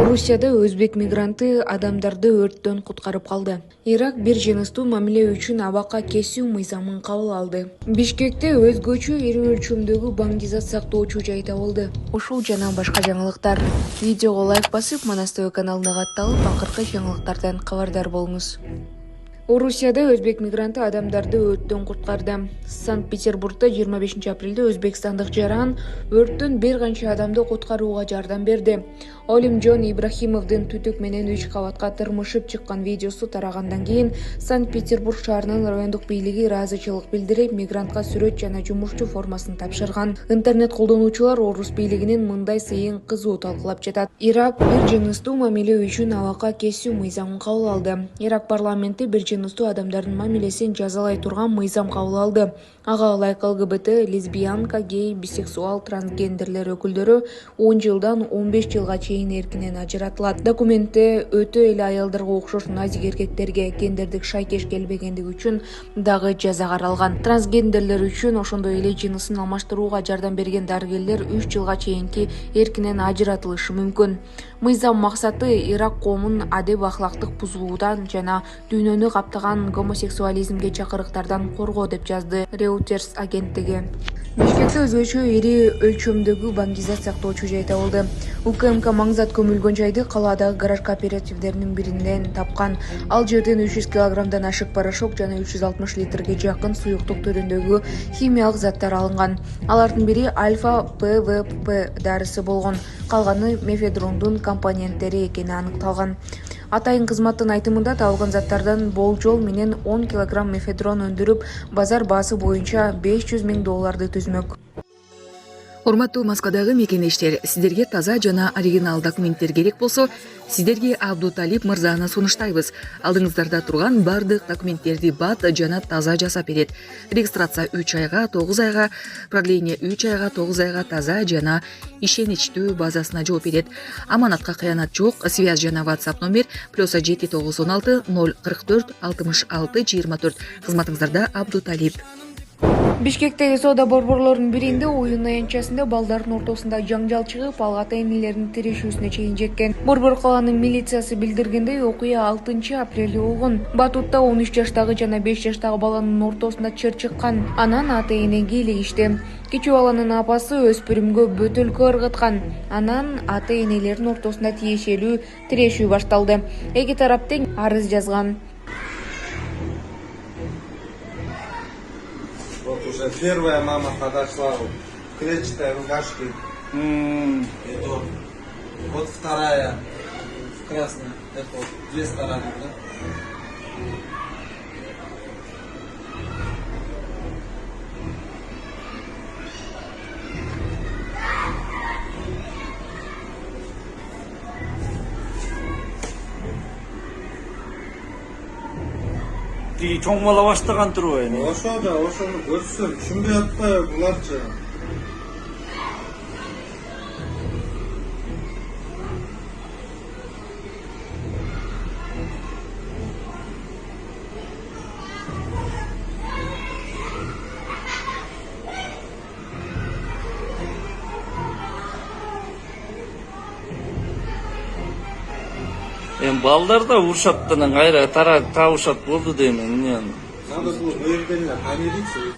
Орусияда өзбек мигранты адамдарды өрттөн куткарып калды. Ирак бир жыныстуу мамиле үчүн абакка кесүү мыйзамын кабыл алды. Бишкекте өзгөчө ири өлчөмдөгү баңгизат сактоочу жай табылды. Ушул жана башка жаңылыктар. Видеого лайк басып, Манас ТВ каналына катталып, акыркы жаңылыктардан кабардар болуңуз. Орусияда өзбек мигранты адамдарды өрттөн куткарды. Санкт-Петербургда 25 апрелде өзбекстандык жаран өрттөн бир канча адамды куткарууга жардам берди. Олимжон Ибрахимовдун түтүк менен 3 кабатка тырмышып чыккан видеосу тарагандан кийин Санкт-Петербург шаарынын райондук бийлиги ыраазычылык билдирип, мигрантка сүрөт жана жумушчу формасын тапшырган. Интернет колдонуучулар орус бийлигинин мындай сыйын кызуу талкуулап жатат. Ирак бир жыныстуу мамиле үчүн абакка кесүү мыйзамын кабыл алды. Ирак парламенти бир жыныстуу адамдардын мамилесин жазалай турган мыйзам кабыл алды. Ага ылайык ЛГБТ, лесбиянка, гей, бисексуал, трансгендерлер өкүлдөрү 10 жылдан 15 жылга чейин эркинен ажыратылат. Документте өтө эле аялдарга окшош назик эркектерге гендердик шайкеш келбегендиги үчүн дагы жаза каралган. Трансгендерлер үчүн ошондой эле жынысын алмаштырууга жардам берген дарыгерлер 3 жылга чейинки эркинен ажыратылышы мүмкүн. Мыйзам максаты Ирак коомун адеп ахлактык бузулуудан жана дүйнөнү каптаган гомосексуализмге чакырыктардан коргоо, деп жазды Reuters агенттиги. Бишкекте өзгөчө ири өлчөмдөгү баңгизат сактоочу жай табылды. УКМК маңзат көмүлгөн жайды калаадагы гараж кооперативдеринин биринден тапкан. Ал жерден 300 килограммдан ашык порошок жана 360 литрге жакын суюктук түрүндөгү химиялык заттар алынган. Алардын бири альфа-ПВП дарысы болгон. Калганы мефедрондун компоненттери экени аныкталган. Атайын кызматтын айтымында табылган заттардан болжол менен 10 килограмм мефедрон өндүрүп, базар баасы боюнча $500 000 түзмөк. Урматтуу Москвадагы мекенештер, сиздерге таза жана оригинал документтер керек болсо, сиздерге Абдуталип мырзаны сунуштайбыз. Алдыңыздарда турган бардык документтерди бат жана таза жасап берет. Регистрация 3 айга, 9 айга, продление 3 айга, 9 айга таза жана ишеничтүү базасына жооп берет. Аманатка кыянат жок. Связь жана WhatsApp номер +7 916 044 66 24. Кызматыңыздарда Абдуталип. Бишкектеги соода борборлорунун биринде оюн аянтчасында балдардын ортосунда жаңжал чыгып, ал ата-энелердин тирешүүсүнө чейин жеткен. Борбор калаанын милициясы билдиргендей, окуя 6 апрелде болгон. Батутта 13 жаштагы жана 5 жаштагы баланын ортосунда чыр чыккан. Анан ата-энеге илигишти. Кичүү баланын апасы өспүрүмгө бөтөлкө ыргыткан. Анан ата-энелердин ортосунда тиешелүү тирешүү башталды. Эки тарап тең арыз жазган. Вот уже первая мама подошла, клетчатая рубашки. Вот вторая в красной. Это вот две стороны, да? Чоң бала баштаган турбу эми? Ошону көрсөм түшүнбөй атпайбы буларчы? Балдар да урушат, кайра табышат болду дейм. Надо было мэрден камериться.